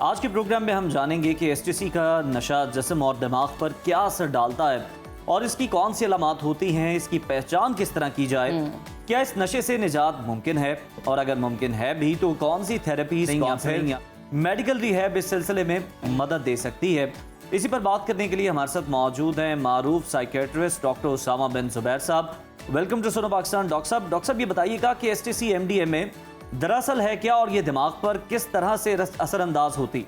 आज के प्रोग्राम में हम जानेंगे कि एसटीसी का नशा जिस्म और दिमाग पर क्या असर डालता है और इसकी कौन सी अलामात होती हैं, इसकी पहचान किस तरह की जाए, क्या इस नशे से निजात मुमकिन है और अगर मुमकिन है भी तो कौन सी थेरेपी या फिर मेडिकल रिहैब इस सिलसिले में मदद दे सकती है। इसी पर बात करने के लिए हमारे साथ मौजूद हैं मारूफ साइकेट्रिस्ट डॉक्टर उसामा बिन जुबैर साहब। वेलकम टू सुनो पाकिस्तान। डॉक्टर साहब ये बताइएगा कि एसटीसी एमडीएमए दरअसल है क्या और ये दिमाग पर किस तरह से असरअंदाज होती है?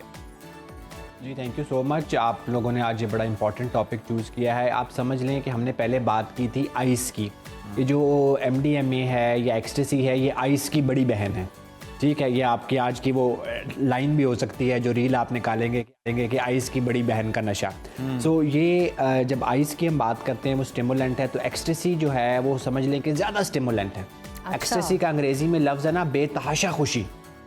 जी थैंक यू सो मच। आप लोगों ने आज ये बड़ा इंपॉर्टेंट टॉपिक चूज़ किया है। आप समझ लें कि हमने पहले बात की थी आइस की। ये जो एमडीएमए है या एक्सटेसी है, ये आइस की बड़ी बहन है। ठीक है, ये आपकी आज की वो लाइन भी हो सकती है जो रील आप निकालेंगे कि आइस की बड़ी बहन का नशा। सो ये जब आइस की हम बात करते हैं वो स्टिमुलेंट है, तो एक्सटेसी जो है वो समझ लें कि ज़्यादा स्टिमुलेंट है। अच्छा। एक्सटेसी का अंग्रेज़ी में लफ्ज़ है ना बेतहाशा खुशी।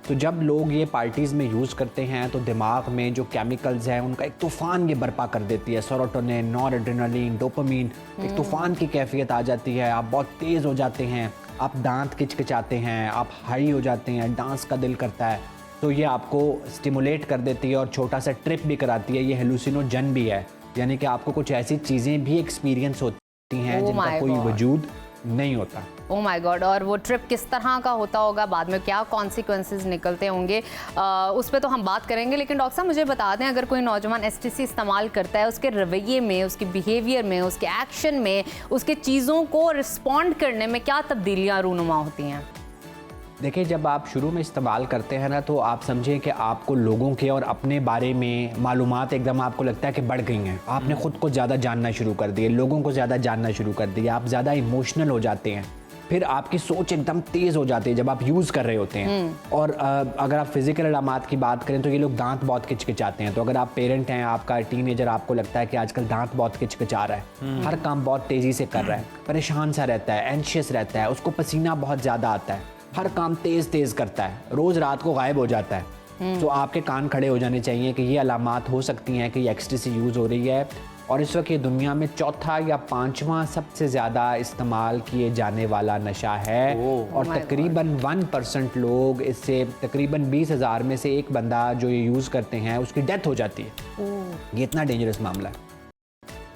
तो जब लोग ये पार्टीज़ में यूज़ करते हैं तो दिमाग में जो केमिकल्स हैं उनका एक तूफ़ान ये बर्पा कर देती है। सेरोटोनिन, नॉरएड्रेनालिन, डोपामीन, एक तूफ़ान की कैफियत आ जाती है। आप बहुत तेज़ हो जाते हैं, आप दांत किचकिचाते हैं, आप हाई हो जाते हैं, डांस का दिल करता है। तो ये आपको स्टिमुलेट कर देती है और छोटा सा ट्रिप भी कराती है। ये हेलुसिनोजन भी है, यानी कि आपको कुछ ऐसी चीज़ें भी एक्सपीरियंस होती हैं जिनका कोई वजूद नहीं होता। Oh my God. और वो ट्रिप किस तरह का होता होगा, बाद में क्या कॉन्सिक्वेंसेस निकलते होंगे, उस पर तो हम बात करेंगे। लेकिन डॉक्टर साहब मुझे बता दें, अगर कोई नौजवान एसटीसी इस्तेमाल करता है, उसके रवैये में, उसके बिहेवियर में, उसके एक्शन में, उसके चीज़ों को रिस्पॉन्ड करने में क्या तब्दीलियाँ रूनुमा होती हैं? देखिए, जब आप शुरू में इस्तेमाल करते हैं ना, तो आप समझें कि आपको लोगों के और अपने बारे में मालूमात एकदम आपको लगता है कि बढ़ गई हैं। आपने ख़ुद को ज़्यादा जानना शुरू कर दिया, लोगों को ज़्यादा जानना शुरू कर दिया, आप ज़्यादा इमोशनल हो जाते हैं, फिर आपकी सोच एकदम तेज़ हो जाती है जब आप यूज़ कर रहे होते हैं। और अगर आप फिज़िकल अलामात की बात करें तो ये लोग दांत बहुत किचकिचाते हैं। तो अगर आप पेरेंट हैं, आपका टीनेजर आपको लगता है कि आजकल दांत बहुत किचकिचा रहा है, हर काम बहुत तेज़ी से कर रहा है, परेशान सा रहता है, एंशियस रहता है, उसको पसीना बहुत ज़्यादा आता है, हर काम तेज़ करता है, रोज़ रात को गायब हो जाता है, तो आपके कान खड़े हो जाने चाहिए कि ये अलामात हो सकती हैं कि ये एक्सटेसी यूज़ हो रही है। और इस वक्त ये दुनिया में चौथा या पांचवा सबसे ज़्यादा इस्तेमाल किए जाने वाला नशा है। और तकरीबन 1% लोग इससे, तकरीबन 20,000 में से एक बंदा जो ये यूज़ करते हैं उसकी डेथ हो जाती है। ये इतना डेंजरस मामला है।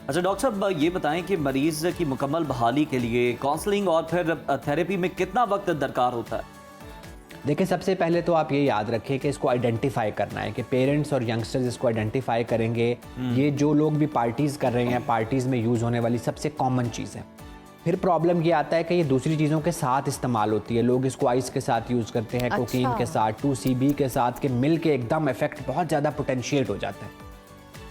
अच्छा डॉक्टर साहब ये बताएं कि मरीज की मुकम्मल बहाली के लिए काउंसलिंग और फिर थेरेपी में कितना वक्त दरकार होता है? देखिए, सबसे पहले तो आप ये याद रखें कि इसको आइडेंटिफाई करना है कि पेरेंट्स और यंगस्टर्स इसको आइडेंटिफाई करेंगे। ये जो लोग भी पार्टीज़ कर रहे हैं, पार्टीज़ में यूज़ होने वाली सबसे कॉमन चीज़ है। फिर प्रॉब्लम ये आता है कि ये दूसरी चीज़ों के साथ इस्तेमाल होती है। लोग इसको आइस के साथ यूज़ करते हैं, कोकीन के साथ, 2CB के साथ, के मिल के एकदम इफेक्ट बहुत ज़्यादा पोटेंशिएट हो जाता है।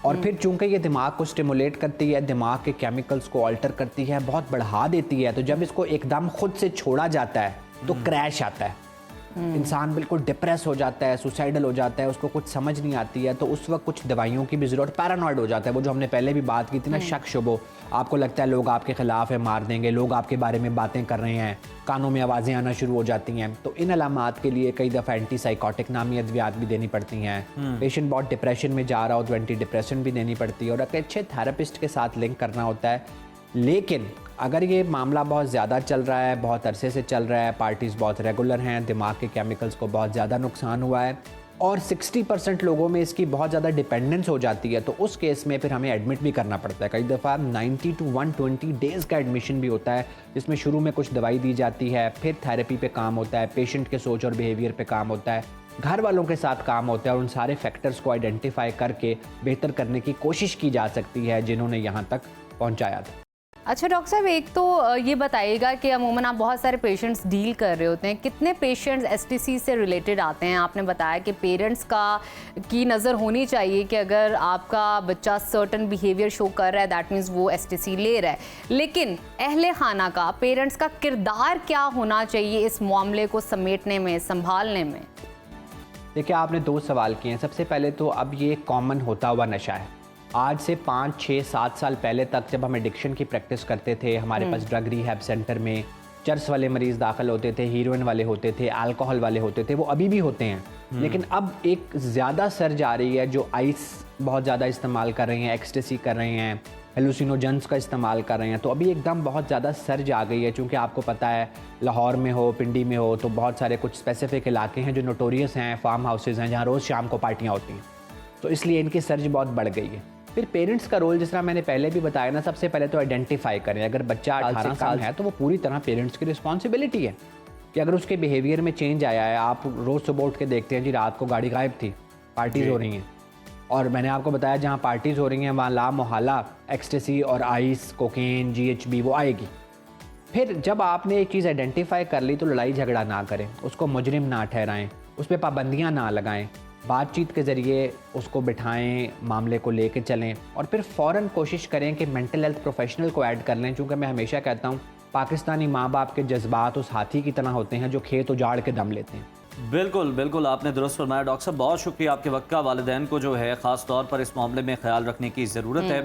और फिर चूंकि ये दिमाग को स्टिमुलेट करती है, दिमाग के केमिकल्स को अल्टर करती है, बहुत बढ़ा देती है, तो जब इसको एकदम खुद से छोड़ा जाता है तो क्रैश आता है। इंसान बिल्कुल डिप्रेस हो जाता है, सुसाइडल हो जाता है, उसको कुछ समझ नहीं आती है। तो उस वक्त कुछ दवाइयों की भी ज़रूरत, पैरानॉइड हो जाता है, वो जो हमने पहले भी बात की थी ना, शक शुबो, आपको लगता है लोग आपके खिलाफ है, मार देंगे, लोग आपके बारे में बातें कर रहे हैं, कानों में आवाज़ें आना शुरू हो जाती हैं। तो इन अलामात के लिए कई दफ़ा एंटीसाइकोटिक नामी अद्वियात भी देनी पड़ती हैं। पेशेंट बहुत डिप्रेशन में जा रहा हो तो एंटी डिप्रेशन भी देनी पड़ती है और एक अच्छे थेरेपिस्ट के साथ लिंक करना होता है। लेकिन अगर ये मामला बहुत ज़्यादा चल रहा है, बहुत अरसे से चल रहा है, पार्टीज़ बहुत रेगुलर हैं, दिमाग के केमिकल्स को बहुत ज़्यादा नुकसान हुआ है और 60% लोगों में इसकी बहुत ज़्यादा डिपेंडेंस हो जाती है, तो उस केस में फिर हमें एडमिट भी करना पड़ता है। कई दफ़ा 90 to 120 डेज़ का एडमिशन भी होता है, जिसमें शुरू में कुछ दवाई दी जाती है, फिर थेरेपी पे काम होता है, पेशेंट के सोच और बिहेवियर पे काम होता है, घर वालों के साथ काम होता है और उन सारे फैक्टर्स को आइडेंटिफाई करके बेहतर करने की कोशिश की जा सकती है जिन्होंने यहाँ तक पहुँचाया था। अच्छा डॉक्टर साहब, एक तो ये बताइएगा कि अमूमन आप बहुत सारे पेशेंट्स डील कर रहे होते हैं, कितने पेशेंट्स एसटीसी से रिलेटेड आते हैं? आपने बताया कि पेरेंट्स की नज़र होनी चाहिए कि अगर आपका बच्चा सर्टन बिहेवियर शो कर रहा है, दैट मीन्स वो एसटीसी ले रहा है। लेकिन अहले खाना का, पेरेंट्स का किरदार क्या होना चाहिए इस मामले को समेटने में, संभालने में? देखिए, आपने 2 सवाल किए हैं। सबसे पहले तो अब ये कॉमन होता हुआ नशा है। आज से 5, 6, 7 साल पहले तक जब हम एडिक्शन की प्रैक्टिस करते थे, हमारे पास ड्रग रिहैब सेंटर में चर्स वाले मरीज़ दाखिल होते थे, हीरोइन वाले होते थे, अल्कोहल वाले होते थे, वो अभी भी होते हैं। लेकिन अब एक ज़्यादा सर्ज आ रही है जो आइस बहुत ज़्यादा इस्तेमाल कर रहे हैं, एक्सटेसी कर रहे हैं, हेलुसिनोजेंस का इस्तेमाल कर रहे हैं। तो अभी एकदम बहुत ज़्यादा सर्ज आ गई है, चूँकि आपको पता है लाहौर में हो, पिंडी में हो, तो बहुत सारे कुछ स्पेसिफिक इलाके हैं जो नोटोरियस हैं, फार्म हाउसेज हैं जहाँ रोज़ शाम को पार्टियाँ होती हैं, तो इसलिए इनकी सर्ज बहुत बढ़ गई है। फिर पेरेंट्स का रोल, जिस तरह मैंने पहले भी बताया ना, सबसे पहले तो आइडेंटिफाई करें। अगर बच्चा 18 साल है तो वो पूरी तरह पेरेंट्स की रिस्पॉन्सिबिलिटी है कि अगर उसके बिहेवियर में चेंज आया है, आप रोज़ सुबह उठ के देखते हैं जी रात को गाड़ी गायब थी, पार्टीज़ हो रही हैं, और मैंने आपको बताया जहाँ पार्टीज़ हो रही हैं वहाँ ला मोहल्ला एक्सटेसी और आइस, कोकेन, GHB वो आएगी। फिर जब आपने एक चीज़ आइडेंटिफाई कर ली तो लड़ाई झगड़ा ना करें, उसको मुजरिम ना ठहराएं, उस पर पाबंदियाँ ना लगाएं, बातचीत के ज़रिए उसको बिठाएं, मामले को लेके चलें, और फिर फ़ौरन कोशिश करें कि मेंटल हेल्थ प्रोफेशनल को ऐड कर लें। चूँकि मैं हमेशा कहता हूँ पाकिस्तानी माँ बाप के जज्बात उस हाथी की तरह होते हैं जो खेत उजाड़ के दम लेते हैं। बिल्कुल बिल्कुल, आपने दुरुस्त फरमाया डॉक्टर साहब, बहुत शुक्रिया आपके वक्त का। वालिदैन को जो है ख़ास तौर पर इस मामले में ख्याल रखने की ज़रूरत है।